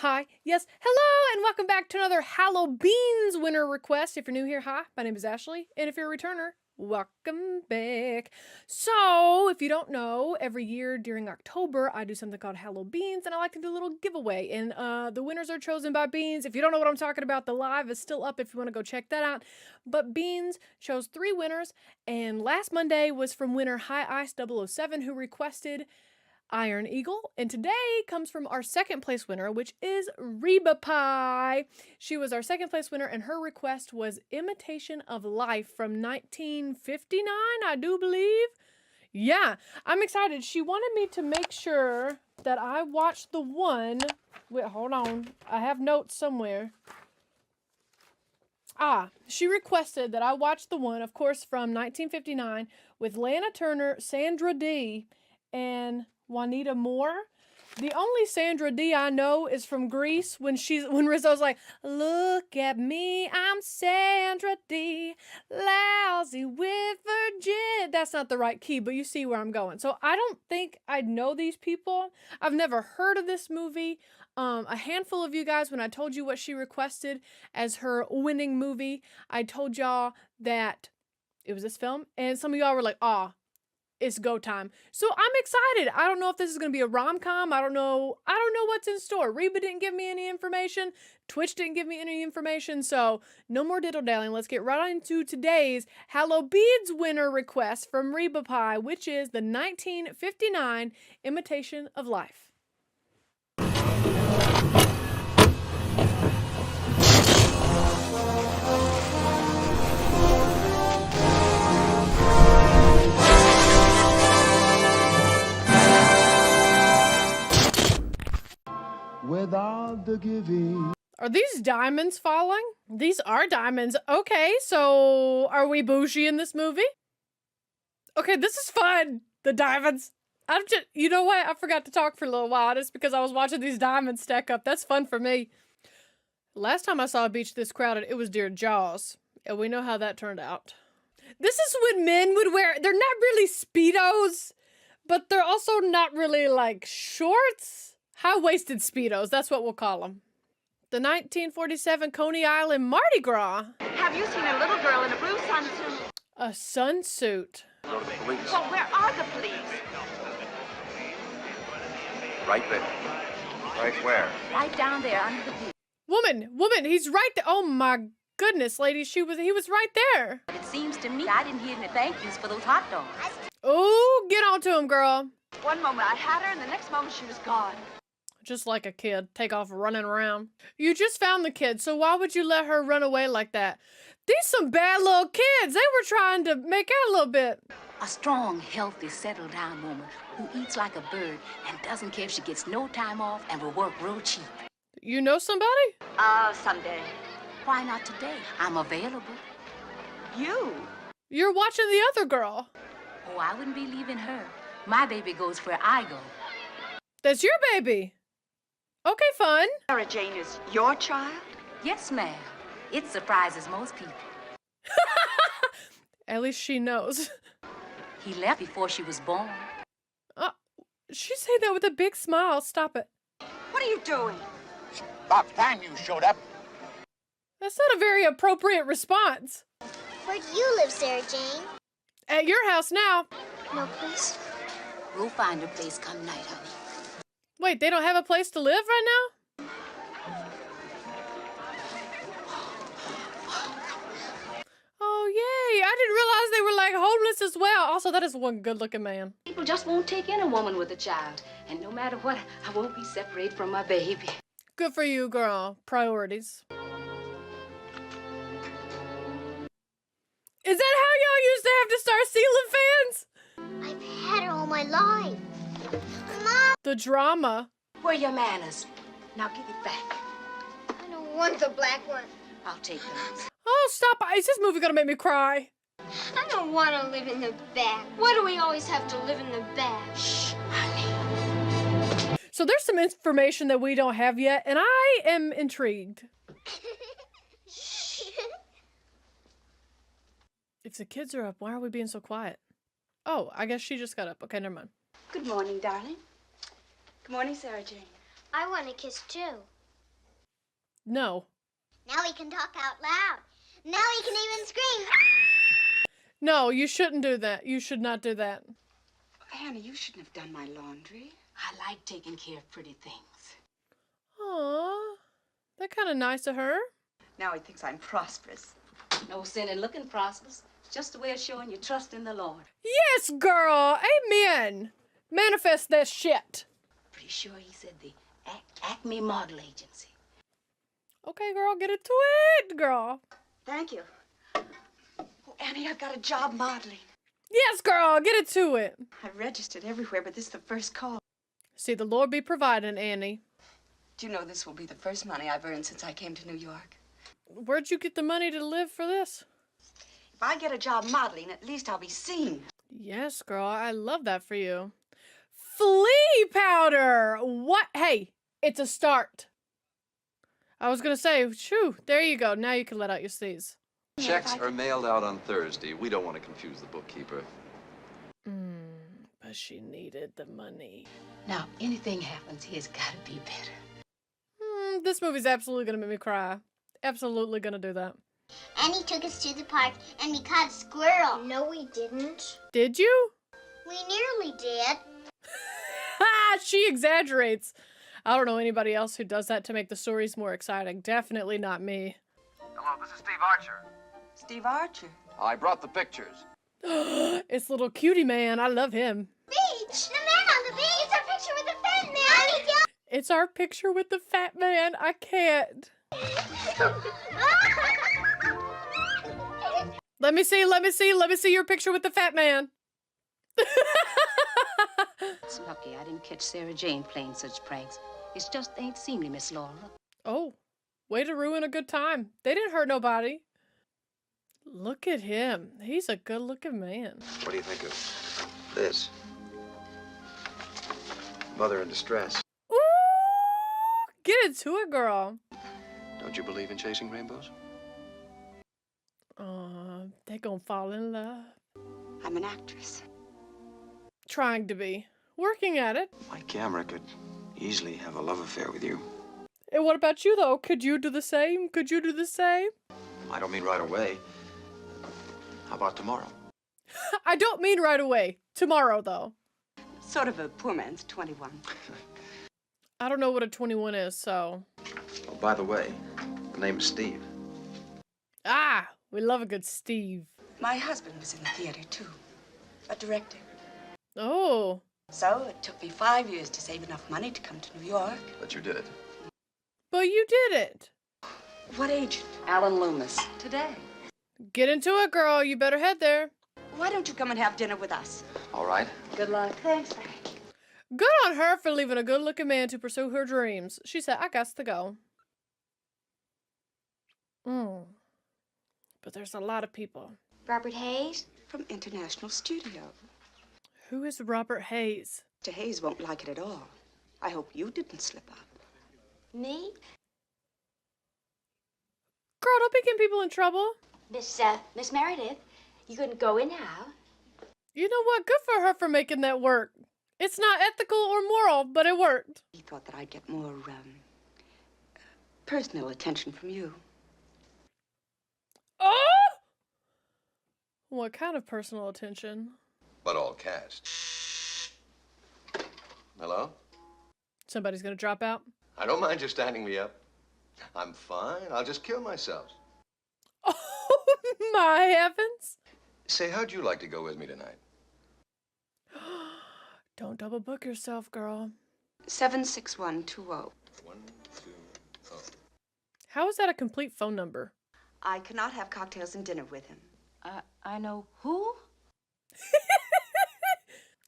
Hi, yes, hello, and welcome back to another Hallow Beans winner request. If you're new here, hi, my name is Ashley, and if you're a returner, welcome back. So, if you don't know, every year during October, I do something called Hallow Beans, and I like to do a little giveaway, and the winners are chosen by Beans. If you don't know what I'm talking about, the live is still up if you want to go check that out, but Beans chose 3 winners, and last Monday was from winner High Ice 007, who requested Iron Eagle, and today comes from our second place winner, which is Reba Pie. She was our second place winner, and her request was Imitation of Life from 1959, I do believe. Yeah, I'm excited. She wanted me to make sure that I watched the one. Wait, hold on. I have notes somewhere. She requested that I watch the one, of course, from 1959 with Lana Turner, Sandra Dee, and Juanita Moore. The only Sandra Dee I know is from Grease when Rizzo's like, "Look at me, I'm Sandra Dee, lousy with Virgin." That's not the right key, but you see where I'm going. So I don't think I know these people. I've never heard of this movie. A handful of you guys, when I told you what she requested as her winning movie, I told y'all that it was this film, and some of y'all were like, it's go time. So I'm excited. I don't know if this is going to be a rom-com. I don't know what's in store. Reba didn't give me any information. Twitch didn't give me any information. So no more diddle-dallying. Let's get right into today's Hallow Beans winner request from Reba Pie, which is the 1959 Imitation of Life. Without the giving. Are these diamonds falling? These are diamonds. Okay, so are we bougie in this movie? Okay, this is fun. The diamonds. You know what? I forgot to talk for a little while just because I was watching these diamonds stack up. That's fun for me. Last time I saw a beach this crowded, it was near Jaws. And we know how that turned out. This is when men would wear, they're not really Speedos, but they're also not really like shorts. High-waisted Speedos, that's what we'll call them. The 1947 Coney Island Mardi Gras. Have you seen a little girl in a blue sunsuit? A sunsuit. Go to the police. Well, where are the police? Right there. Right where? Right down there under the beach. Woman, he's right there. Oh my goodness, lady, he was right there. It seems to me I didn't hear any thank yous for those hot dogs. Oh, get on to him, girl. One moment I had her, and the next moment she was gone. Just like a kid, take off running around. You just found the kid, so why would you let her run away like that? These some bad little kids. They were trying to make out a little bit. A strong, healthy, settled-down woman who eats like a bird and doesn't care if she gets no time off and will work real cheap. You know somebody? Someday. Why not today? I'm available. You? You're watching the other girl. Oh, I wouldn't be leaving her. My baby goes where I go. That's your baby. Okay, fun. Sarah Jane is your child? Yes, ma'am. It surprises most people. At least she knows. He left before she was born. She said that with a big smile. Stop it. What are you doing? About time you showed up. That's not a very appropriate response. Where do you live, Sarah Jane? At your house now. No place. We'll find a place come night, honey. Wait, they don't have a place to live right now? Oh, yay. I didn't realize they were like homeless as well. Also, that is one good looking man. People just won't take in a woman with a child. And no matter what, I won't be separated from my baby. Good for you, girl. Priorities. Is that how y'all used to have to start ceiling fans? I've had her all my life. Mom! The drama. Where are your manners? Now give it back. I don't want the black one. I'll take them. Oh, stop. Is this movie gonna make me cry? I don't want to live in the back. Why do we always have to live in the back? Shh, honey. So there's some information that we don't have yet, and I am intrigued. If the kids are up, why are we being so quiet? Oh, I guess she just got up. Okay, never mind. Good morning, darling. Good morning, Sarah Jane. I want a kiss too. No. Now he can talk out loud. Now he can even scream. No, you shouldn't do that. You should not do that. Hannah, you shouldn't have done my laundry. I like taking care of pretty things. Aw, that kind of nice of her. Now he thinks I'm prosperous. No sin in looking prosperous. It's just a way of showing you trust in the Lord. Yes, girl. Amen. Manifest that shit. Pretty sure he said the Acme Model Agency. Okay, girl, get into it, girl. Thank you. Oh, Annie, I've got a job modeling. Yes, girl, get into it. I've registered everywhere, but this is the first call. See, the Lord be providing, Annie. Do you know this will be the first money I've earned since I came to New York? Where'd you get the money to live for this? If I get a job modeling, at least I'll be seen. Yes, girl, I love that for you. Flea powder! What? Hey, it's a start. I was gonna say, shoo, there you go. Now you can let out your steez. Checks are mailed out on Thursday. We don't want to confuse the bookkeeper. But she needed the money. Now, anything happens, he has got to be better. This movie's absolutely gonna make me cry. Absolutely gonna do that. Annie took us to the park and we caught a squirrel. No, we didn't. Did you? We nearly did. Ha! She exaggerates. I don't know anybody else who does that to make the stories more exciting. Definitely not me. Hello, this is Steve Archer. Steve Archer. I brought the pictures. It's little cutie man. I love him. Beach! The man on the beach! It's our picture with the fat man! It's our picture with the fat man. I can't. Let me see your picture with the fat man. It's lucky I didn't catch Sarah Jane playing such pranks. It just ain't seemly, Miss Laura. Oh, way to ruin a good time. They didn't hurt nobody. Look at him. He's a good-looking man. What do you think of this? Mother in distress. Ooh, get into it, girl. Don't you believe in chasing rainbows? They gonna fall in love. I'm an actress. Trying to be. Working at it. My camera could easily have a love affair with you. And what about you, though? Could you do the same? Could you do the same? I don't mean right away. How about tomorrow? I don't mean right away. Tomorrow, though. Sort of a poor man's 21. I don't know what a 21 is, so... Oh, by the way, the name is Steve. Ah, we love a good Steve. My husband was in the theater, too. A director. Oh. So it took me 5 years to save enough money to come to New York. But you did it. But you did it. What agent? Alan Loomis. Today. Get into it, girl. You better head there. Why don't you come and have dinner with us? All right. Good luck. Thanks. Good on her for leaving a good-looking man to pursue her dreams. She said, I got to go. But there's a lot of people. Robert Hayes? From International Studio. Who is Robert Hayes? Mr. Hayes won't like it at all. I hope you didn't slip up. Me? Girl, don't be getting people in trouble. Miss Meredith, you couldn't go in now. You know what? Good for her for making that work. It's not ethical or moral, but it worked. He thought that I'd get more, personal attention from you. Oh! What kind of personal attention? But all cast. Hello? Somebody's gonna drop out? I don't mind you standing me up. I'm fine. I'll just kill myself. Oh, my heavens. Say, how'd you like to go with me tonight? Don't double book yourself, girl. 76120. 120. How is that a complete phone number? I cannot have cocktails and dinner with him. I know who?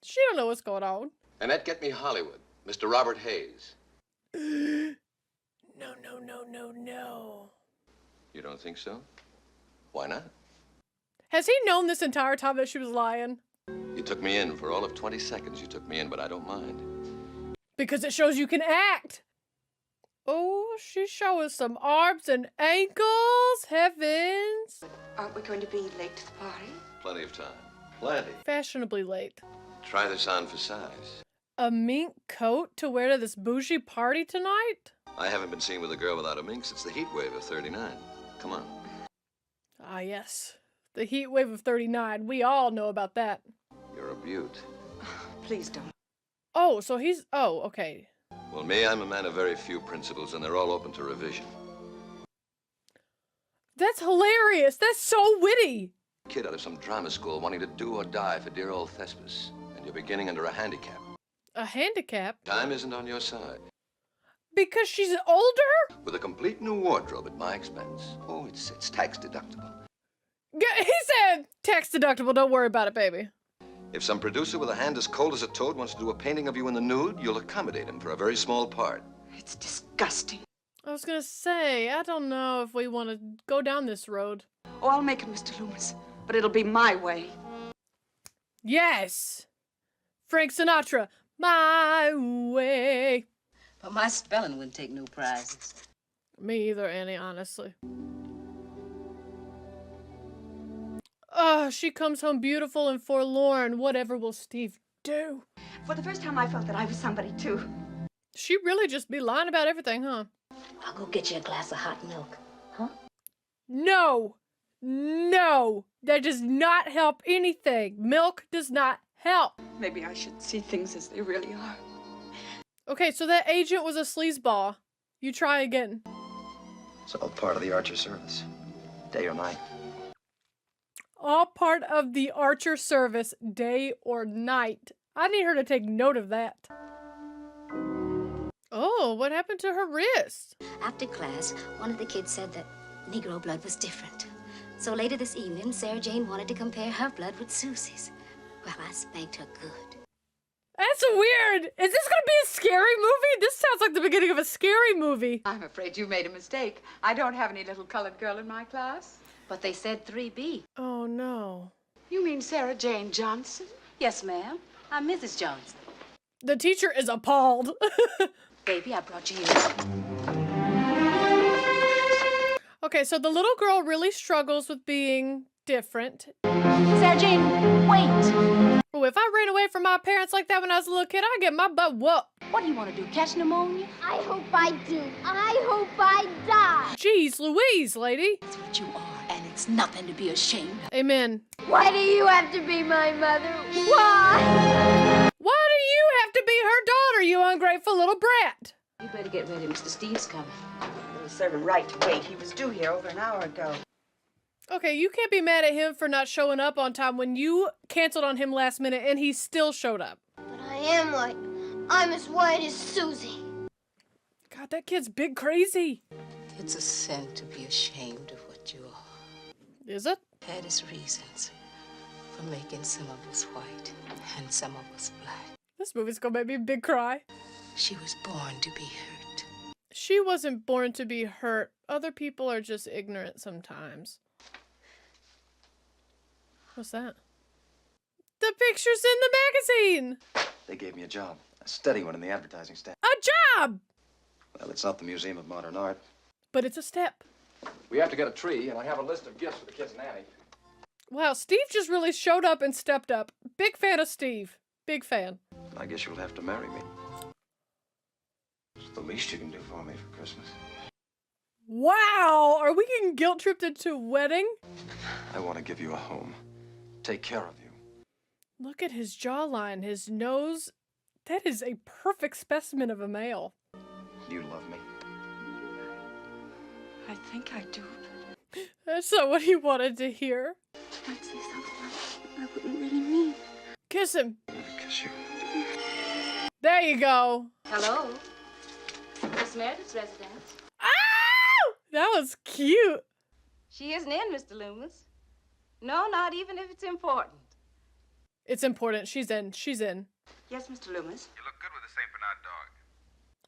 She don't know what's going on. Annette, get me Hollywood. Mr. Robert Hayes. No. You don't think so? Why not? Has he known this entire time that she was lying? You took me in for all of 20 seconds. You took me in, but I don't mind. Because it shows you can act. Oh, she's showing some arms and ankles. Heavens. Aren't we going to be late to the party? Plenty of time. Plenty. Fashionably late. Try this on for size. A mink coat to wear to this bougie party tonight? I haven't been seen with a girl without a mink since the heat wave of 39. Come on. Ah, yes. The heat wave of 39. We all know about that. You're a beaut. Please don't. Oh, so he's... Oh, okay. Well, me, I'm a man of very few principles, and they're all open to revision. That's hilarious. That's so witty. Kid out of some drama school wanting to do or die for dear old Thespis, and you're beginning under a handicap. A handicap? Time isn't on your side. Because she's older? With a complete new wardrobe at my expense. Oh, it's tax deductible. Yeah, he said tax deductible. Don't worry about it, baby. If some producer with a hand as cold as a toad wants to do a painting of you in the nude, you'll accommodate him for a very small part. It's disgusting. I was gonna say, I don't know if we want to go down this road. Oh, I'll make it, Mr. Loomis, but it'll be my way. Yes! Frank Sinatra, my way. But my spelling wouldn't take no prizes. Me either, Annie, honestly. Oh, she comes home beautiful and forlorn. Whatever will Steve do? For the first time, I felt that I was somebody, too. She really just be lying about everything, huh? I'll go get you a glass of hot milk. Huh? No! No! That does not help anything. Milk does not help. Maybe I should see things as they really are. Okay, so that agent was a sleazeball. You try again. It's all part of the Archer service. Day or night. All part of the Archer service, day or night. I need her to take note of that. Oh, what happened to her wrist? After class, one of the kids said that Negro blood was different. So later this evening, Sarah Jane wanted to compare her blood with Susie's. Well, I spanked her good. That's weird. Is this gonna be a scary movie? This sounds like the beginning of a scary movie. I'm afraid you made a mistake. I don't have any little colored girl in my class. But they said 3B. Oh, no. You mean Sarah Jane Johnson? Yes, ma'am. I'm Mrs. Johnson. The teacher is appalled. Baby, I brought you yours. Okay, so the little girl really struggles with being different. Sarah Jane, wait! Oh, if I ran away from my parents like that when I was a little kid, I'd get my butt whooped. What do you want to do, catch pneumonia? I hope I do. I hope I die. Jeez Louise, lady. That's what you are, and it's nothing to be ashamed of. Amen. Why do you have to be my mother? Why? Why do you have to be her daughter, you ungrateful little brat? You better get ready, Mr. Steve's coming. It was serve him right to wait. He was due here over an hour ago. Okay, you can't be mad at him for not showing up on time when you canceled on him last minute and he still showed up. But I am white. I'm as white as Susie. God, that kid's big crazy. It's a sin to be ashamed of what you are. Is it? That is reasons for making some of us white and some of us black. This movie's gonna make me a big cry. She was born to be hurt. She wasn't born to be hurt. Other people are just ignorant sometimes. What's that? The pictures in the magazine! They gave me a job. A steady one in the advertising staff. A job! Well, it's not the Museum of Modern Art. But it's a step. We have to get a tree, and I have a list of gifts for the kids and Annie. Wow, Steve just really showed up and stepped up. Big fan of Steve. Big fan. I guess you'll have to marry me. It's the least you can do for me for Christmas. Wow! Are we getting guilt-tripped into a wedding? I want to give you a home. Take care of you. Look at his jawline, his nose. That is a perfect specimen of a male. You love me. I think I do. That's not what he wanted to hear. I'd say something I wouldn't really mean. Kiss him. Let me kiss you. There you go. Hello? Miss Meredith's residence. Ow! That was cute. She isn't in, Mr. Loomis. No, not even if it's important. It's important. She's in. She's in. Yes, Mr. Loomis? You look good with the St. Bernard dog.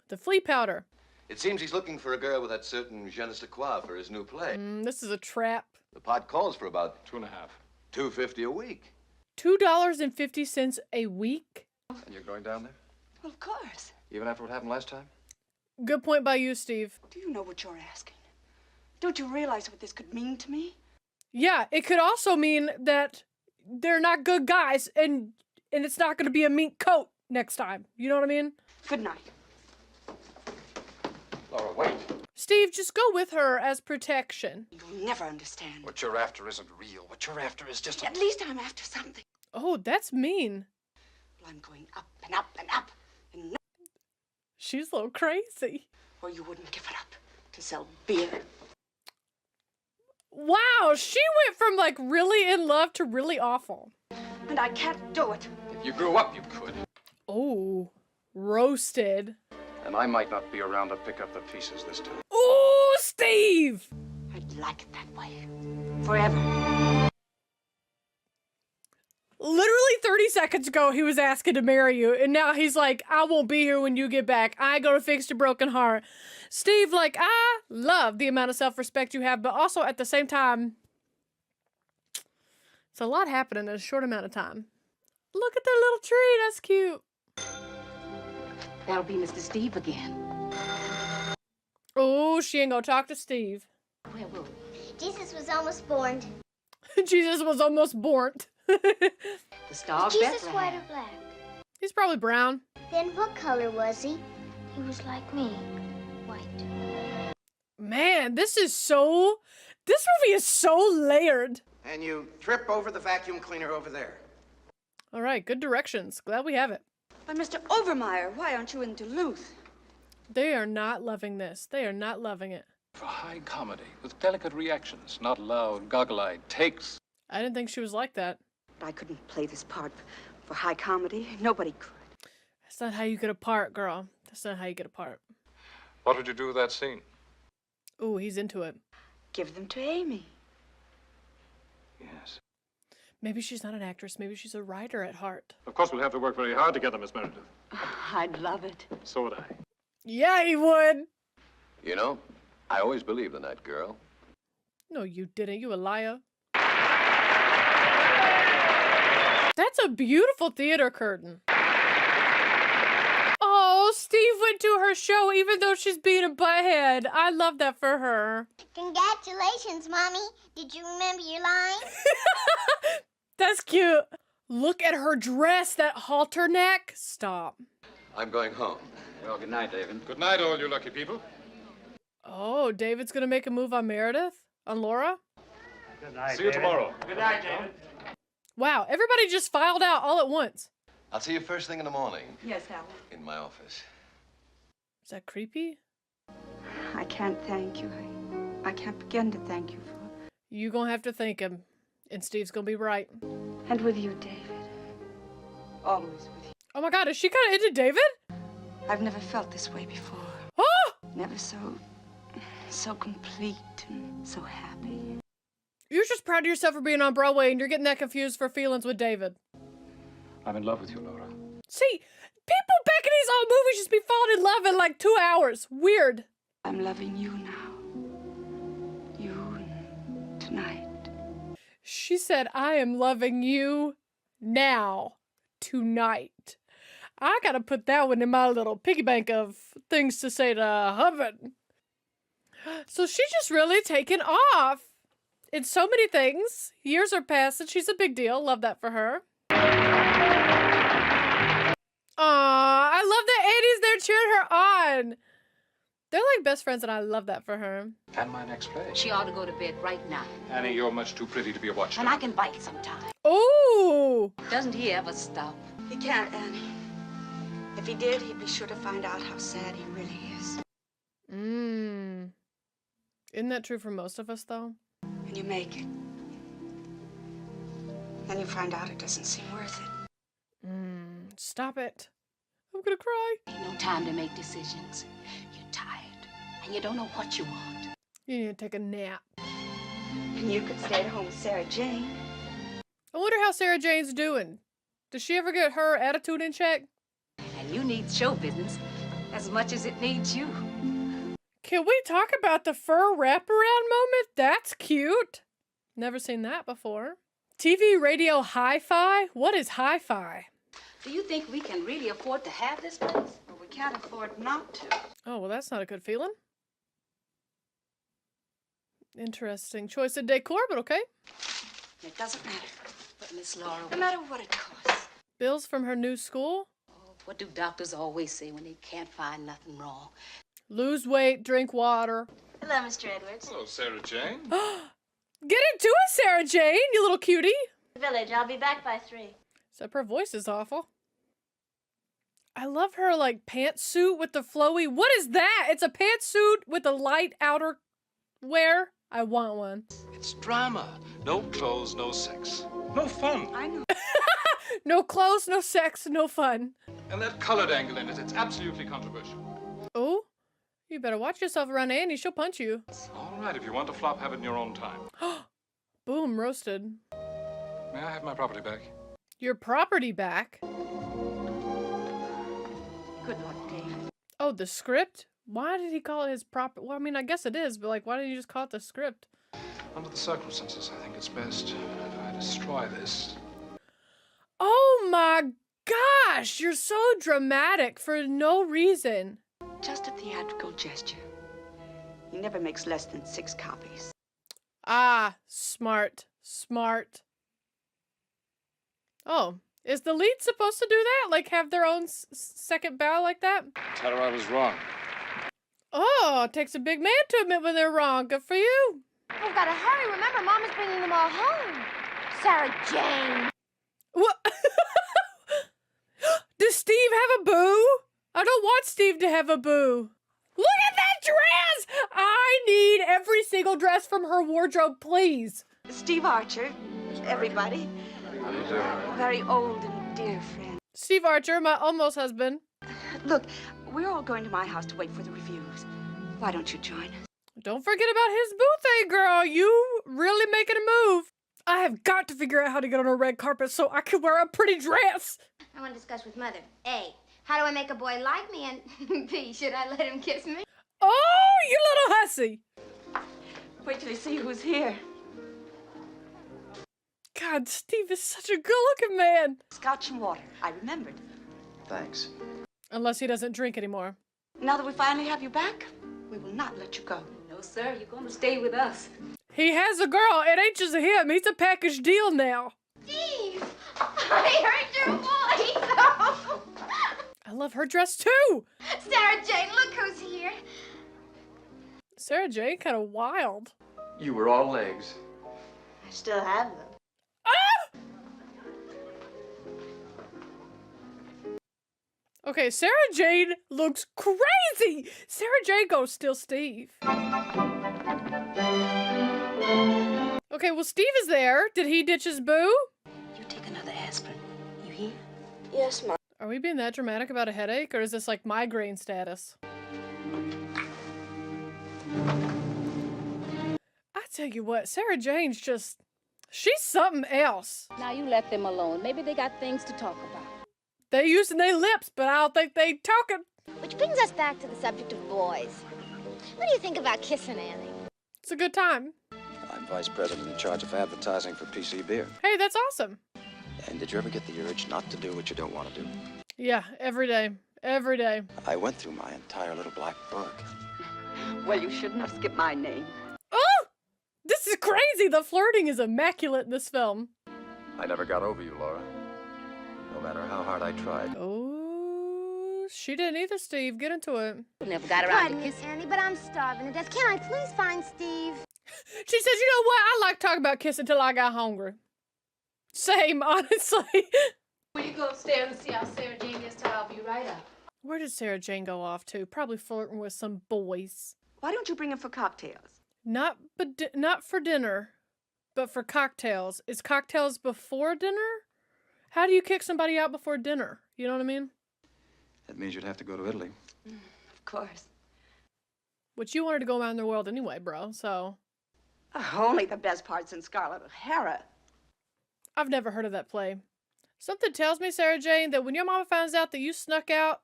The flea powder. It seems he's looking for a girl with that certain je ne sais quoi for his new play. This is a trap. The pot calls for about $2.50. $2.50 a week. $2.50 a week? And you're going down there? Well, of course. Even after what happened last time? Good point by you, Steve. Do you know what you're asking? Don't you realize what this could mean to me? Yeah, it could also mean that they're not good guys and it's not going to be a mink coat next time. You know what I mean? Good night. Laura, wait. Steve, just go with her as protection. You'll never understand. What you're after isn't real. What you're after is just a... At least I'm after something. Oh, that's mean. Well, I'm going up and up and up. And no, She's a little crazy. or you wouldn't give it up to sell beer. Wow, she went from like really in love to really awful. And I can't do it. If you grew up, you could. Oh, roasted. And I might not be around to pick up the pieces this time. Ooh, Steve! I'd like it that way. Forever. Literally 30 seconds ago, he was asking to marry you, and now he's like, I won't be here when you get back. I ain't gonna fix your broken heart. Steve, like, I love the amount of self-respect you have, but also at the same time, it's a lot happening in a short amount of time. Look at their little tree. That's cute. That'll be Mr. Steve again. Oh, she ain't gonna talk to Steve. Where will we? Jesus was almost born. Jesus was almost born. The Star of Jesus Bethlehem. white or black? He's probably brown. Then what color was he? He was like me. White. Man, this movie is so layered. And you trip over the vacuum cleaner over there. All right, good directions. Glad we have it. But Mr. Overmeyer, why aren't you in Duluth? They are not loving this. They are not loving it. For high comedy, with delicate reactions, not loud, goggle-eyed takes. I didn't think she was like that. I couldn't play this part for high comedy. Nobody could. That's not how you get a part, girl. That's not how you get a part. What would you do with that scene? Ooh, he's into it. Give them to Amy. Yes. Maybe she's not an actress. Maybe she's a writer at heart. Of course, we'll have to work very hard together, Miss Meredith. I'd love it. So would I. Yeah, he would. You know, I always believed in that girl. No, you didn't. You a liar. That's a beautiful theater curtain. Oh, Steve went to her show even though she's being a butthead. I love that for her. Congratulations, Mommy. Did you remember your line? That's cute. Look at her dress, that halter neck. Stop. I'm going home. Well, good night, David. Good night, all you lucky people. Oh, David's gonna make a move on Meredith? On Laura? Good night, See you tomorrow. Good night, David. Wow, everybody just filed out all at once. I'll see you first thing in the morning. Yes, Hal. In my office. Is that creepy? I can't thank you. I can't begin to thank you for... You gonna have to thank him. And Steve's gonna be right. And with you, David. Always with you. Oh my god, is she kinda into David? I've never felt this way before. Oh! Never so complete and so happy. You're just proud of yourself for being on Broadway and you're getting that confused for feelings with David. I'm in love with you, Laura. See, people back in these old movies just be falling in love in like 2 hours. Weird. I'm loving you now. You tonight. She said, I am loving you now, tonight. I gotta put that one in my little piggy bank of things to say to Hubbard. So she's just really taken off in so many things. Years are passing. She's a big deal. Love that for her. Aw, I love that Annie's there cheering her on. They're like best friends, and I love that for her. And my next play. She ought to go to bed right now. Annie, you're much too pretty to be a watchdog. And I can bite sometime. Ooh! Doesn't he ever stop? He can't, Annie. If he did, he'd be sure to find out how sad he really is. Mmm. Isn't that true for most of us, though? And you make it. Then you find out it doesn't seem worth it. Stop it. I'm gonna cry. Ain't no time to make decisions. You're tired, and you don't know what you want. You need to take a nap. And you could stay at home with Sarah Jane. I wonder how Sarah Jane's doing. Does she ever get her attitude in check? And you need show business as much as it needs you. Can we talk about the fur wraparound moment? That's cute. Never seen that before. TV, radio, hi-fi? What is hi-fi? Do you think we can really afford to have this place? Well, we can't afford not to. Oh, well, that's not a good feeling. Interesting choice of decor, but okay. It doesn't matter. But Miss Laura... No matter what it costs. Bills from her new school? Oh, what do doctors always say when they can't find nothing wrong? Lose weight, drink water. Hello, Mr. Edwards. Hello, Sarah Jane. Get into it, Sarah Jane, you little cutie. Village, I'll be back by 3. Except her voice is awful. I love her, like, pantsuit with the flowy. What is that? It's a pantsuit with a light outer wear. I want one. It's drama. No clothes, no sex. No fun. I know. No clothes, no sex, no fun. And that colored angle in it, it's absolutely controversial. Oh? You better watch yourself around Annie. She'll punch you. All right, if you want to flop, have it in your own time. Boom, roasted. May I have my property back? Your property back? Good luck, Dave. Oh, the script? Why did he call it his property? Well, I mean, I guess it is, but like, why didn't you just call it the script? Under the circumstances, I think it's best if I destroy this. Oh my gosh, you're so dramatic for no reason. Just a theatrical gesture. He never makes less than 6 copies. Ah, smart, smart. Oh, is the lead supposed to do that? Like have their own second bow like that? Tell her I was wrong. Oh, it takes a big man to admit when they're wrong. Good for you. We've got to hurry. Remember, Mama's bringing them all home. Sarah Jane. What? Does Steve have a boo? I don't want Steve to have a boo. Look at that dress! I need every single dress from her wardrobe, please. Steve Archer, everybody. A very old and dear friend. Steve Archer, my almost husband. Look, we're all going to my house to wait for the reviews. Why don't you join us? Don't forget about his booth, girl. You really making a move. I have got to figure out how to get on a red carpet so I can wear a pretty dress. I want to discuss with Mother. A, how do I make a boy like me? And B, should I let him kiss me? Oh, you little hussy. Wait till you see who's here. God, Steve is such a good-looking man. Scotch and water. I remembered. Thanks. Unless he doesn't drink anymore. Now that we finally have you back, we will not let you go. No, sir. You're going to stay with us. He has a girl. It ain't just him. He's a package deal now. Steve! I heard your voice! I love her dress too. Sarah Jane, look who's here. Sarah Jane, kind of wild. You were all legs. I still have them. Ah! Okay, Sarah Jane looks crazy. Sarah Jane goes still Steve. Okay, well, Steve is there. Did he ditch his boo? You take another aspirin. You hear? Yes, Mom. Are we being that dramatic about a headache, or is this like migraine status? I tell you what, Sarah Jane's just... she's something else. Now you let them alone. Maybe they got things to talk about. They using their lips, but I don't think they talking. Which brings us back to the subject of boys. What do you think about kissing Annie? It's a good time. I'm vice president in charge of advertising for PC Beer. Hey, that's awesome. And did you ever get the urge not to do what you don't want to do? Yeah, every day. Every day. I went through my entire little black book. Well, you shouldn't have skipped my name. Oh! This is crazy! The flirting is immaculate in this film. I never got over you, Laura. No matter how hard I tried. Oh, she didn't either, Steve. Get into it. Never got around to Pardon me, kissing. Annie, but I'm starving to death. Can I please find Steve? She says, you know what? I like talking about kissing till I got hungry. Same, honestly. Will you go upstairs and see how Sarah Jane gets to? I'll be right up. Where did Sarah Jane go off to? Probably flirting with some boys. Why don't you bring him for cocktails? Not for dinner, but for cocktails. Is cocktails before dinner? How do you kick somebody out before dinner? You know what I mean? That means you'd have to go to Italy. Of course. Which you wanted to go around the world anyway, bro, so... Only the best parts in Scarlet O'Hara. I've never heard of that play. Something tells me, Sarah Jane, that when your mama finds out that you snuck out,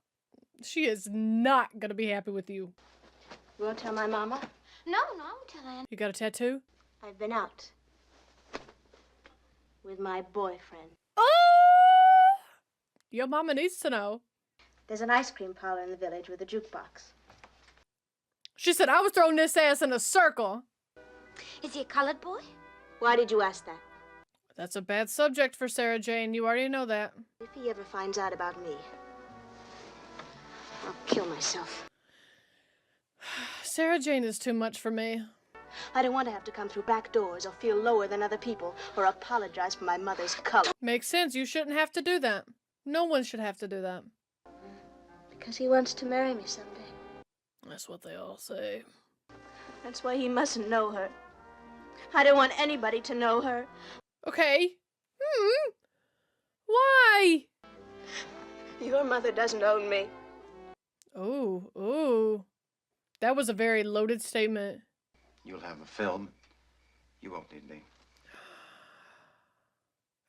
she is not gonna be happy with you. You won't tell my mama? No, I won't tell Annie. You got a tattoo? I've been out. With my boyfriend. Oh! Your mama needs to know. There's an ice cream parlor in the village with a jukebox. She said I was throwing this ass in a circle. Is he a colored boy? Why did you ask that? That's a bad subject for Sarah Jane. You already know that. If he ever finds out about me, I'll kill myself. Sarah Jane is too much for me. I don't want to have to come through back doors or feel lower than other people or apologize for my mother's color. Makes sense. You shouldn't have to do that. No one should have to do that. Because he wants to marry me someday. That's what they all say. That's why he mustn't know her. I don't want anybody to know her. Okay. Why? Your mother doesn't own me. Ooh. That was a very loaded statement. You'll have a film. You won't need me.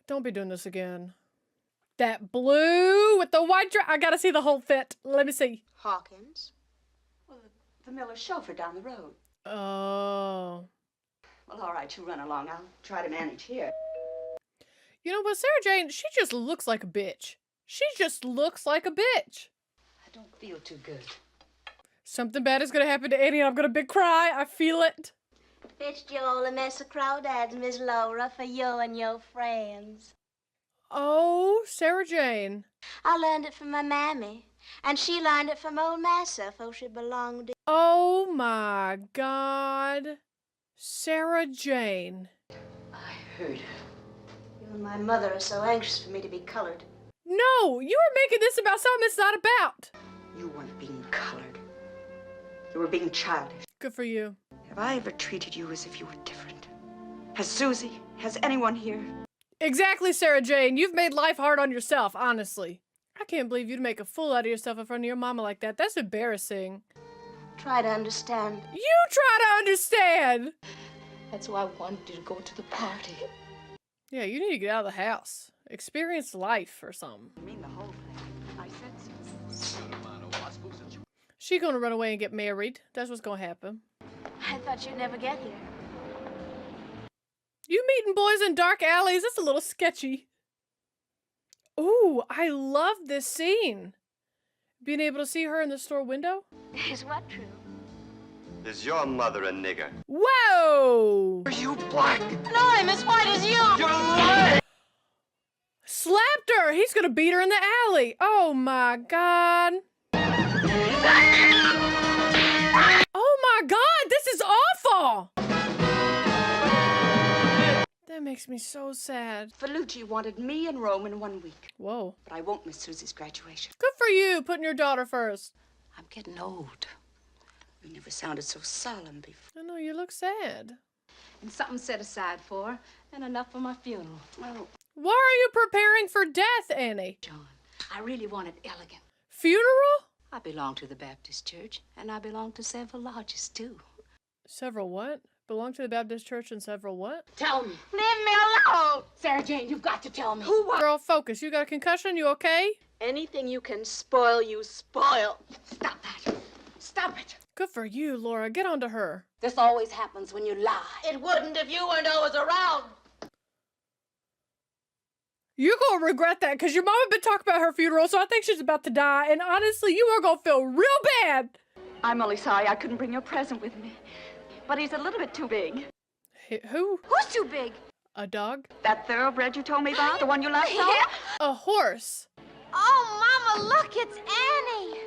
Don't be doing this again. That blue with the white dress. I gotta see the whole fit. Let me see. Hawkins? Well, the Miller chauffeur down the road. Oh. Well, all right, you run along. I'll try to manage here. You know what, Sarah Jane, she just looks like a bitch. She just looks like a bitch. I don't feel too good. Something bad is gonna happen to Annie and I'm gonna big cry. I feel it. Fetched you all a mess of crawdads, Miss Laura, for you and your friends. Oh, Sarah Jane. I learned it from my mammy, and she learned it from old massa, for she belonged to... Oh my God. Sarah Jane. I heard her. You and my mother are so anxious for me to be colored. No, you are making this about something it's not about. You weren't being colored. You were being childish. Good for you. Have I ever treated you as if you were different? Has Susie? Has anyone here? Exactly, Sarah Jane. You've made life hard on yourself, honestly. I can't believe you'd make a fool out of yourself in front of your mama like that. That's embarrassing. Try to understand. You try to understand! That's why I wanted you to go to the party. Yeah, you need to get out of the house. Experience life or something. I mean the whole thing. I said so. She gonna run away and get married. That's what's gonna happen. I thought you'd never get here. You meeting boys in dark alleys, that's a little sketchy. Ooh, I love this scene. Being able to see her in the store window. Is what true? Is your mother a nigger? Whoa! Are you black? No, I'm as white as you! You're lying! Slapped her! He's gonna beat her in the alley! Oh my God! Oh my God! This is awful! That makes me so sad. Felucci wanted me in Rome in 1 week. Whoa. But I won't miss Susie's graduation. Good for you, putting your daughter first. I'm getting old. You never sounded so solemn before. I know, you look sad. And something set aside for her, and enough for my funeral. Well, why are you preparing for death, Annie? John, I really want it elegant. Funeral? I belong to the Baptist church, and I belong to several lodges, too. Several what? Belong to the Baptist church and several what? Tell me. Leave me alone! Sarah Jane, you've got to tell me. Who? Girl, focus. You got a concussion? You okay? Anything you can spoil, you spoil. Stop that. Stop it. Good for you, Laura. Get onto her. This always happens when you lie. It wouldn't if you weren't always around. You're gonna regret that because your mama been talking about her funeral, so I think she's about to die. And honestly, you are gonna feel real bad. I'm only sorry I couldn't bring your present with me. But he's a little bit too big. Hey, who? Who's too big? A dog? That thoroughbred you told me about? The one you last saw? Yeah. A horse. Oh, Mama, look, it's Annie.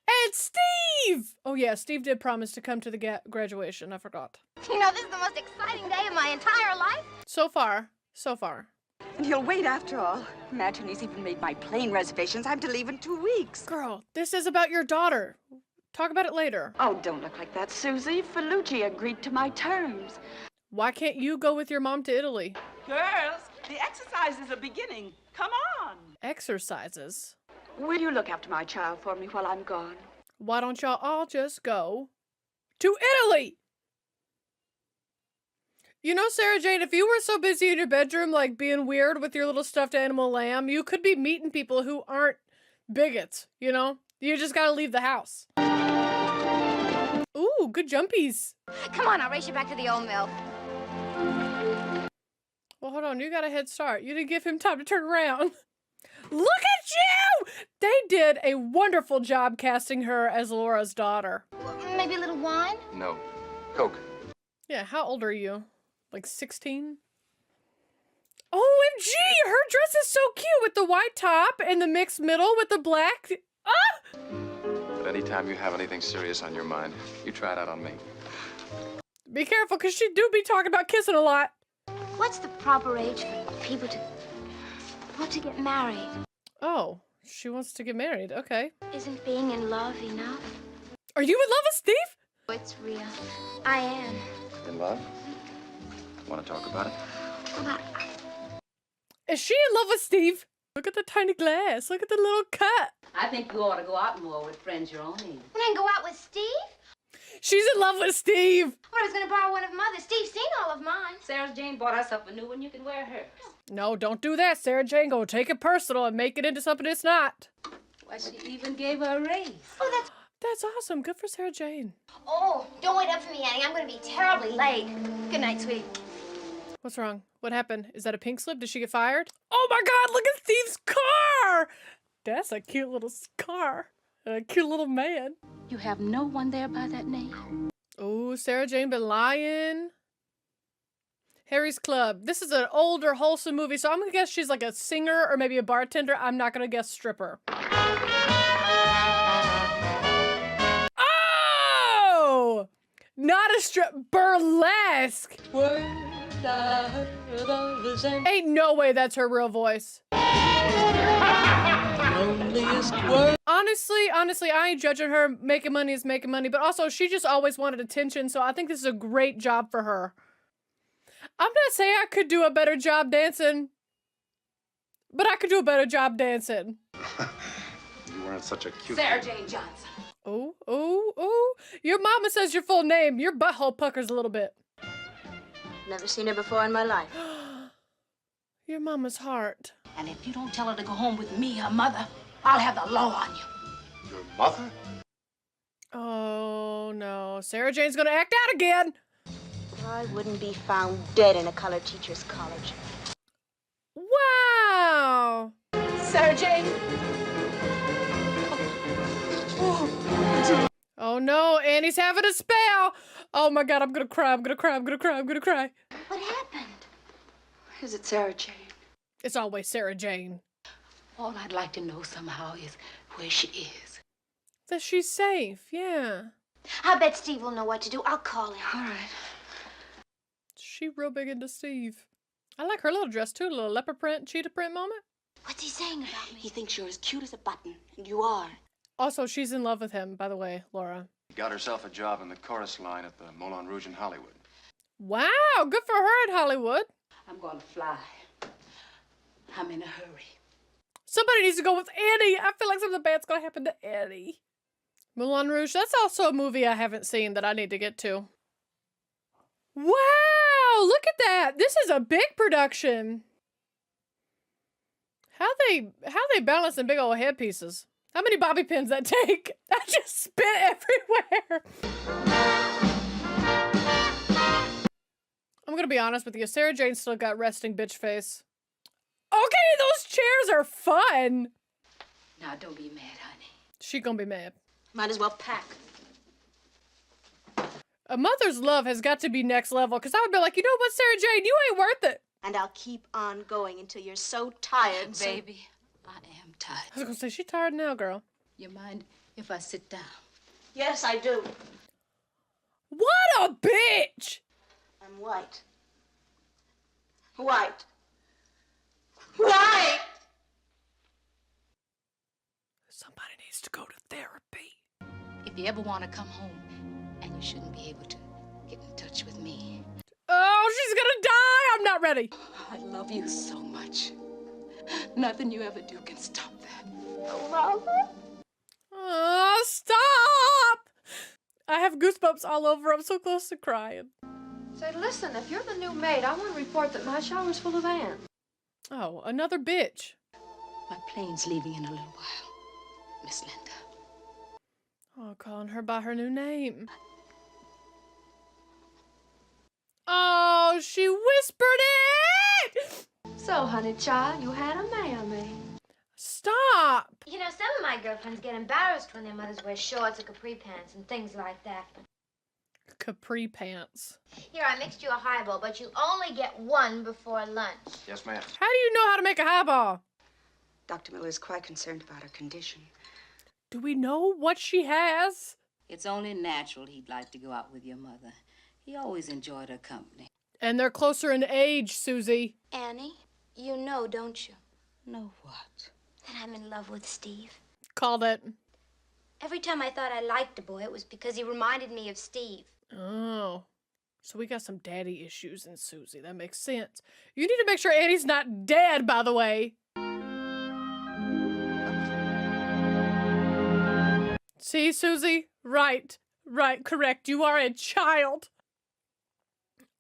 And Steve! Oh yeah, Steve did promise to come to the graduation. I forgot. You know, this is the most exciting day of my entire life. So far. So far. And he'll wait after all. Imagine he's even made my plane reservations. I'm to leave in 2 weeks. Girl, this is about your daughter. Talk about it later. Oh, don't look like that, Susie. Felucci agreed to my terms. Why can't you go with your mom to Italy? Girls, the exercises are beginning. Come on. Exercises? Will you look after my child for me while I'm gone? Why don't y'all all just go to Italy? You know, Sarah Jane, if you were so busy in your bedroom, like being weird with your little stuffed animal lamb, you could be meeting people who aren't bigots, you know? You just gotta leave the house. Ooh, good jumpies. Come on, I'll race you back to the old mill. Well, hold on, you got a head start. You didn't give him time to turn around. Look at you! They did a wonderful job casting her as Laura's daughter. Maybe a little wine? No. Coke. Yeah, how old are you? Like 16? OMG! Her dress is so cute with the white top and the mixed middle with the black. Ah! But anytime you have anything serious on your mind, you try it out on me. Be careful, because she do be talking about kissing a lot. What's the proper age for people to want to get married? Oh, she wants to get married. Okay. Isn't being in love enough? Are you in love with Steve? It's real. I am. In love? Want to talk about it? Well, Is she in love with Steve? Look at the tiny glass. Look at the little cut. I think you ought to go out more with friends your own age. And then go out with Steve? She's in love with Steve. Well, I was gonna borrow one of Mother's. Steve's seen all of mine. Sarah Jane bought herself a new one. You can wear hers. No, don't do that, Sarah Jane. Go take it personal and make it into something it's not. Why, she even gave her a raise. Oh, That's awesome. Good for Sarah Jane. Oh, don't wait up for me, Annie. I'm gonna be terribly late. Good night, sweetie. What's wrong? What happened? Is that a pink slip? Did she get fired? Oh my God, look at Steve's car. That's a cute little car. And a cute little man. You have no one there by that name? Oh, Sarah Jane been lying. Harry's Club. This is an older, wholesome movie, so I'm gonna guess she's like a singer or maybe a bartender. I'm not gonna guess stripper. Oh! Not a burlesque. Ain't no way that's her real voice. Honestly, I ain't judging her. Making money is making money, but also she just always wanted attention, so I think this is a great job for her. I'm not saying I could do a better job dancing, but I could do a better job dancing. You weren't such a cute... Sarah Jane Johnson. Oh. Your mama says your full name. Your butthole puckers a little bit. Never seen her before in my life. Your mama's heart. And if you don't tell her to go home with me, her mother, I'll have the law on you. Your mother? Oh, no. Sarah Jane's gonna act out again. I wouldn't be found dead in a color teacher's college. Wow. Sarah Jane. Oh, no. Annie's having a spell. Oh, my God. I'm gonna cry. I'm gonna cry. What happened? Is it Sarah Jane? It's always Sarah Jane. All I'd like to know somehow is where she is. That she's safe, yeah. I bet Steve will know what to do. I'll call him. All right. She real big into Steve. I like her little dress, too. A little leopard print, cheetah print moment. What's he saying about me? He thinks you're as cute as a button, and you are. Also, she's in love with him, by the way, Laura. Got herself a job in the chorus line at the Moulin Rouge in Hollywood. Wow, good for her in Hollywood. I'm going to fly. I'm in a hurry. Somebody needs to go with Annie. I feel like something bad's gonna happen to Annie. Moulin Rouge, that's also a movie I haven't seen that I need to get to. Wow, look at that. This is a big production. How they balancing big old headpieces? How many bobby pins that take? I just spit everywhere. I'm gonna be honest with you. Sarah Jane still got resting bitch face. Okay, those chairs are fun. Now, don't be mad, honey. She gonna be mad. Might as well pack. A mother's love has got to be next level, because I would be like, you know what, Sarah Jane, you ain't worth it. And I'll keep on going until you're so tired, Baby, I am tired. I was gonna say, she's tired now, girl. You mind if I sit down? Yes, I do. What a bitch! I'm white. White. White! Somebody needs to go to therapy. If you ever want to come home, and you shouldn't be able to get in touch with me. Oh, she's gonna die! I'm not ready. I love you so much. Nothing you ever do can stop that. Oh, Mama. Oh, stop! I have goosebumps all over. I'm so close to crying. Say, listen, if you're the new maid, I want to report that my shower's full of ants. Oh, another bitch. My plane's leaving in a little while, Miss Linda. Oh, calling her by her new name. Oh, she whispered it! So, honey child, you had a mammy. Stop! You know, some of my girlfriends get embarrassed when their mothers wear shorts or capri pants and things like that. Capri pants. Here, I mixed you a highball, but you only get one before lunch. Yes, ma'am. How do you know how to make a highball? Dr. Miller is quite concerned about her condition. Do we know what she has? It's only natural he'd like to go out with your mother. He always enjoyed her company. And they're closer in age, Susie. Annie, you know, don't you? Know what? That I'm in love with Steve. Called it. Every time I thought I liked a boy, it was because he reminded me of Steve. Oh. So we got some daddy issues in Susie. That makes sense. You need to make sure Annie's not dead, by the way. See, Susie? Right. Right, correct. You are a child.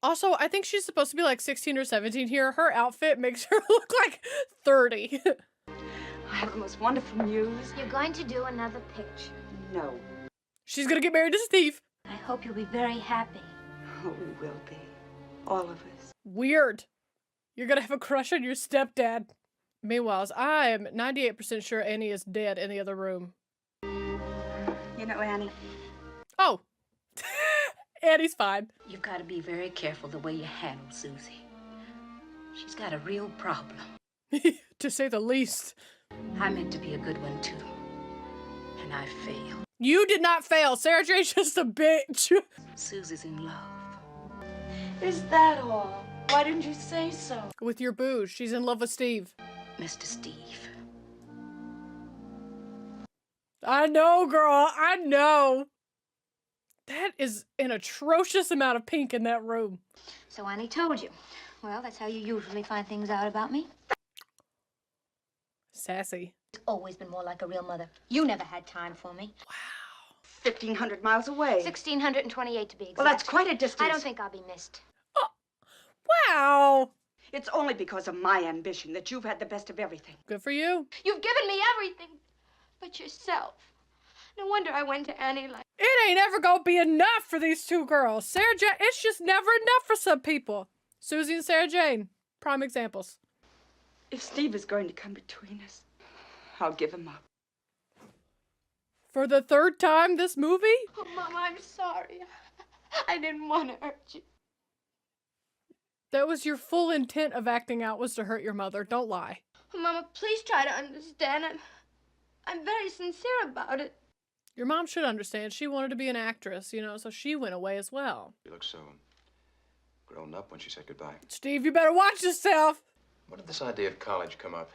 Also, I think she's supposed to be like 16 or 17 here. Her outfit makes her look like 30. I have the most wonderful news. You're going to do another picture. No. She's gonna get married to Steve. I hope you'll be very happy. Oh, we will be. All of us. Weird. You're gonna have a crush on your stepdad. Meanwhile, I am 98% sure Annie is dead in the other room. You know, Annie. Oh. Annie's fine. You've got to be very careful the way you handle Susie. She's got a real problem. To say the least. I meant to be a good one, too. And I failed. You did not fail. Sarah Jane's just a bitch. Susie's in love. Is that all? Why didn't you say so? With your booze. She's in love with Steve. Mr. Steve. I know, girl. I know. That is an atrocious amount of pink in that room. So Annie told you. Well, that's how you usually find things out about me. Sassy. It's always been more like a real mother. You never had time for me. Wow. 1,500 miles away. 1,628 to be exact. Well, that's quite a distance. I don't think I'll be missed. Oh. Wow. It's only because of my ambition that you've had the best of everything. Good for you. You've given me everything but yourself. No wonder I went to Annie like... It ain't ever gonna be enough for these two girls. Sarah Jane, it's just never enough for some people. Susie and Sarah Jane, prime examples. If Steve is going to come between us, I'll give him up. For the third time this movie? Oh, Mama, I'm sorry. I didn't want to hurt you. That was your full intent of acting out, was to hurt your mother. Don't lie. Oh, Mama, please try to understand. I'm very sincere about it. Your mom should understand. She wanted to be an actress, you know, so she went away as well. You look so grown up when she said goodbye. Steve, you better watch yourself. When did this idea of college come up?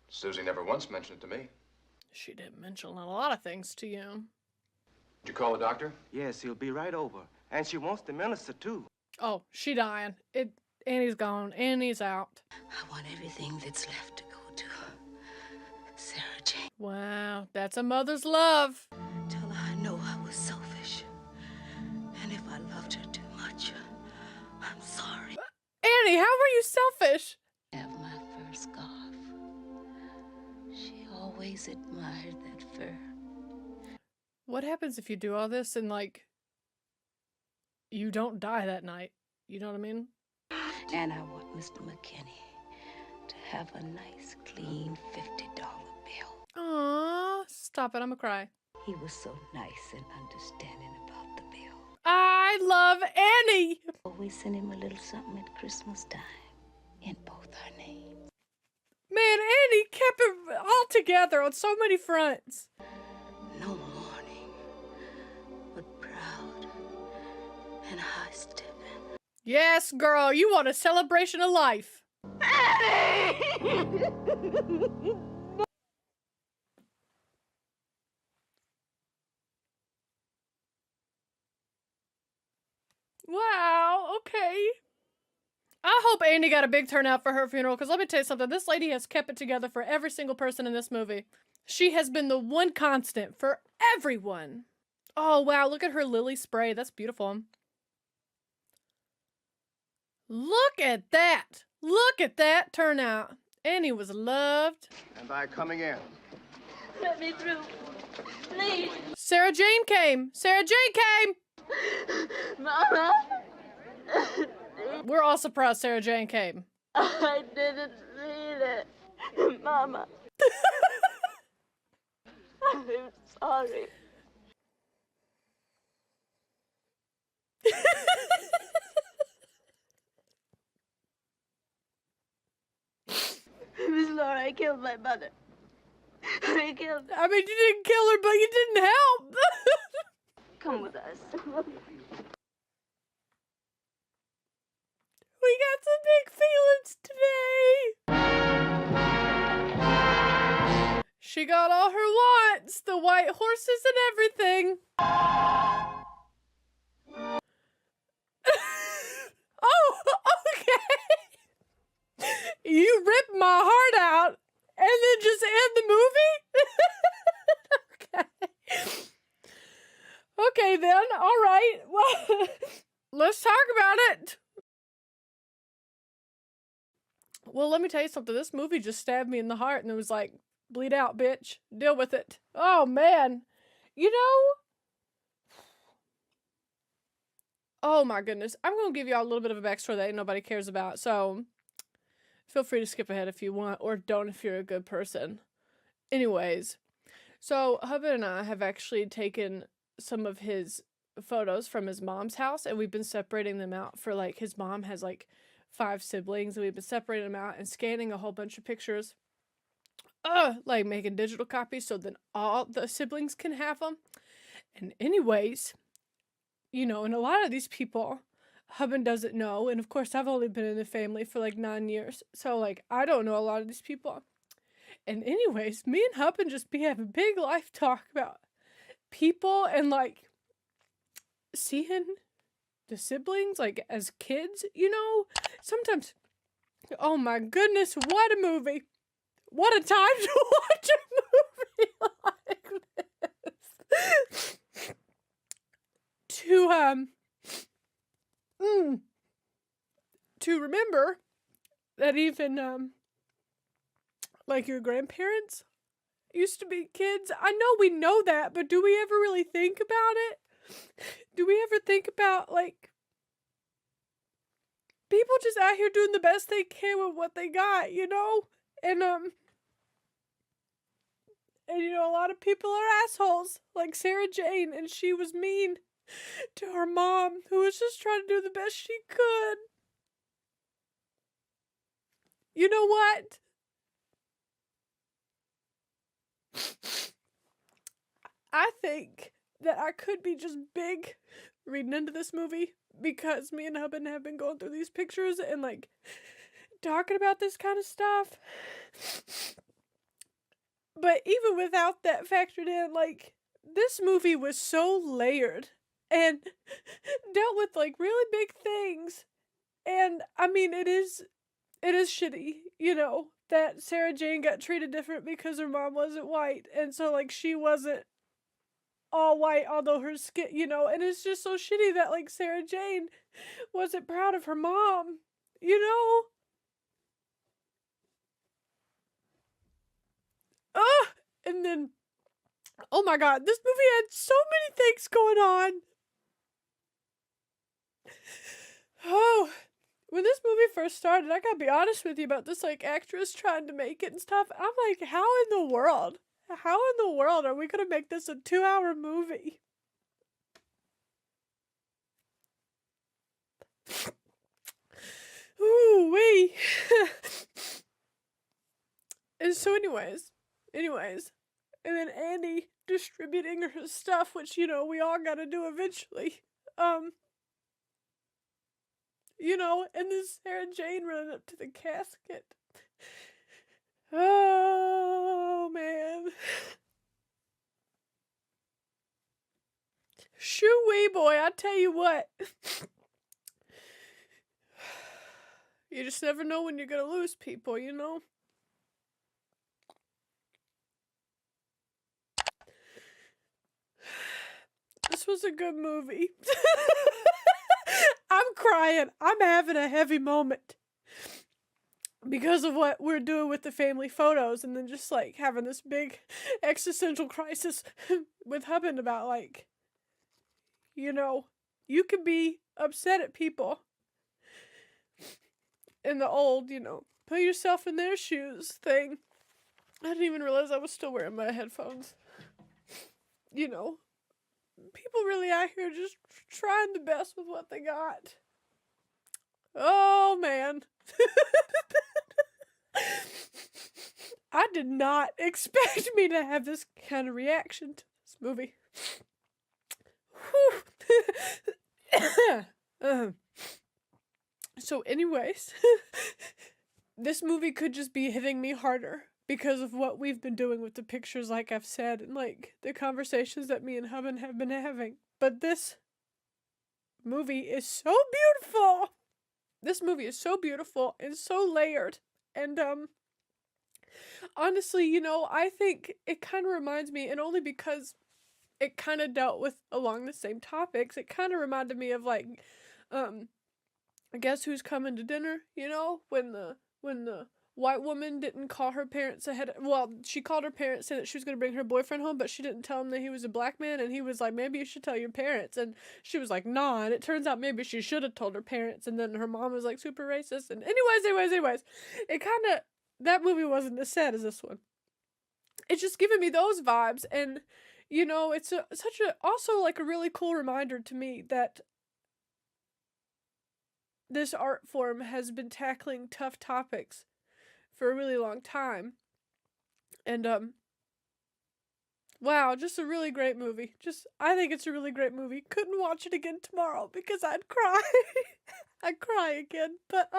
Susie never once mentioned it to me. She didn't mention a lot of things to you. Did you call the doctor? Yes, he'll be right over. And she wants the minister, too. Oh, she dying. Annie's gone. Annie's out. I want everything that's left to go to Sarah Jane. Wow, that's a mother's love. Tell her I know I was selfish. And if I loved her too much, I'm sorry. Annie, how were you selfish? Have my fur scarf. She always admired that fur. What happens if you do all this and, like, you don't die that night? You know what I mean? And I want Mr. McKinney to have a nice, clean $50 bill. Aww, stop it, I'm gonna cry. He was so nice and understanding about the bill. I love Annie! Always send him a little something at Christmas time in both our names. Man, Annie kept it all together on so many fronts. No mourning, but proud and high-stepping. Yes, girl, you want a celebration of life. Wow, okay. I hope Annie got a big turnout for her funeral, because let me tell you something. This lady has kept it together for every single person in this movie. She has been the one constant for everyone. Oh, wow, look at her lily spray. That's beautiful. Look at that. Look at that turnout. Annie was loved. And by coming in. Let me through. Please. Sarah Jane came. Sarah Jane came. Mama. We're all surprised Sarah Jane came. I didn't mean it. Mama. I'm sorry. Miss Laura, I killed my mother. I killed her. I mean, you didn't kill her, but you didn't help. Come with us. We got some big feelings today. She got all her wants, the white horses and everything. Oh, okay. You ripped my heart out and then just end the movie? Okay. Okay then, alright. Well, let's talk about it. Well, let me tell you something. This movie just stabbed me in the heart and it was like, bleed out, bitch. Deal with it. Oh, man. You know... Oh, my goodness. I'm going to give y'all a little bit of a backstory that nobody cares about, so... Feel free to skip ahead if you want, or don't if you're a good person. Anyways, so Hubba and I have actually taken some of his photos from his mom's house, and we've been separating them out for, like, his mom has, like, 5 siblings, and we've been separating them out and scanning a whole bunch of pictures. Like, making digital copies so then all the siblings can have them. And anyways, you know, and a lot of these people... Hubban doesn't know, and of course I've only been in the family for like 9 years, so like I don't know a lot of these people. And anyways, me and Hubban just be having big life talk about people and like seeing the siblings like as kids, you know? Sometimes, oh my goodness, what a movie. What a time to watch a movie like this. To remember that even, like your grandparents used to be kids. I know we know that, but do we ever really think about it? Do we ever think about, like, people just out here doing the best they can with what they got, you know? And you know, a lot of people are assholes, like Sarah Jane, and she was mean to her mom, who was just trying to do the best she could. You know what? I think that I could be just big reading into this movie because me and Hubban have been going through these pictures and like talking about this kind of stuff. But even without that factored in, like, this movie was so layered and dealt with like really big things. And I mean, it is shitty, you know, that Sarah Jane got treated different because her mom wasn't white. And so, like, she wasn't all white, although her skin, you know, and it's just so shitty that, like, Sarah Jane wasn't proud of her mom, you know? And then, oh my god, this movie had so many things going on. Oh, when this movie first started, I gotta be honest with you about this, like, actress trying to make it and stuff. I'm like, how in the world are we gonna make this a 2-hour movie? Ooh, wee. And so anyways, and then Andy distributing her stuff, which, you know, we all gotta do eventually. You know, and then Sarah Jane running up to the casket. Oh, man. Shoo-wee, boy, I tell you what. You just never know when you're gonna lose people, you know? This was a good movie. I'm crying. I'm having a heavy moment because of what we're doing with the family photos, and then just like having this big existential crisis with Hubban about, like, you know, you can be upset at people in the old, you know, put yourself in their shoes thing. I didn't even realize I was still wearing my headphones. You know, people really out here just trying the best with what they got. Oh, man. I did not expect me to have this kind of reaction to this movie. So anyways, this movie could just be hitting me harder because of what we've been doing with the pictures, like I've said, and like the conversations that me and Hubban have been having. But this movie is so beautiful. This movie is so beautiful and so layered. And honestly, you know, I think it kind of reminds me, and only because it kind of dealt with along the same topics, it kind of reminded me of like Guess Who's Coming to Dinner, you know, when the white woman didn't call her parents ahead. Well, she called her parents, saying that she was going to bring her boyfriend home, but she didn't tell him that he was a black man, and he was like, maybe you should tell your parents, and she was like, nah, and it turns out maybe she should have told her parents, and then her mom was like super racist, and anyways, it kind of, that movie wasn't as sad as this one. It's just giving me those vibes, and, you know, it's such a, also like a really cool reminder to me that this art form has been tackling tough topics for a really long time. And wow, just a really great movie. I think it's a really great movie. Couldn't watch it again tomorrow because I'd cry. I'd cry again. But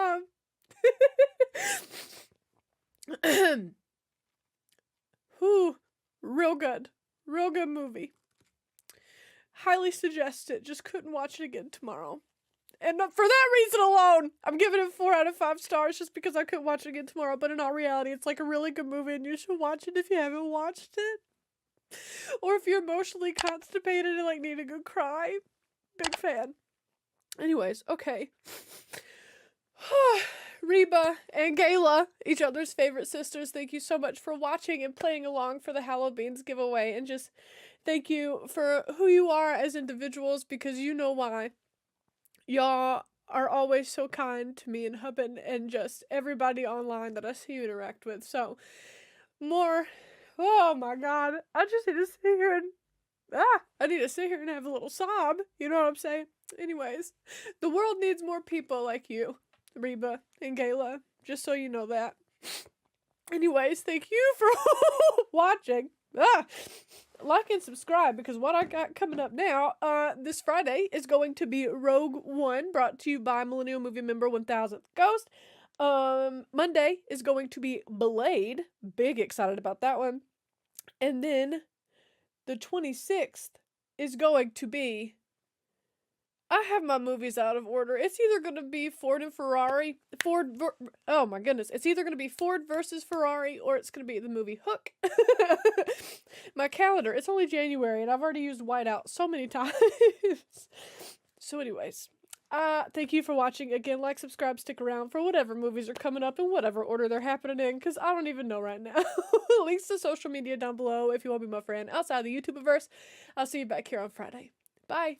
whew, real good movie. Highly suggest it. Just couldn't watch it again tomorrow. And for that reason alone, I'm giving it 4 out of 5 stars just because I couldn't watch it again tomorrow. But in all reality, it's like a really good movie and you should watch it if you haven't watched it. Or if you're emotionally constipated and like need a good cry. Big fan. Anyways, okay. Reba and Gayla, each other's favorite sisters, thank you so much for watching and playing along for the Halloween's giveaway. And just thank you for who you are as individuals, because you know why. Y'all are always so kind to me and Hubban and just everybody online that I see you interact with. So, more, oh my god, I just need to sit here and, I need to sit here and have a little sob, you know what I'm saying? Anyways, the world needs more people like you, Reba and Gayla, just so you know that. Anyways, thank you for watching. Like and subscribe, because what I got coming up now, this Friday is going to be Rogue One, brought to you by Millennial Movie Member 1000th Ghost. Monday is going to be Blade. Big excited about that one. And then the 26th is going to be, I have my movies out of order. It's either going to be Ford and Ferrari. Oh my goodness. It's either going to be Ford versus Ferrari, or it's going to be the movie Hook. My calendar, it's only January and I've already used whiteout so many times. So anyways, thank you for watching. Again, like, subscribe, stick around for whatever movies are coming up in whatever order they're happening in, because I don't even know right now. Links to social media down below if you want to be my friend outside the YouTubeverse. I'll see you back here on Friday. Bye.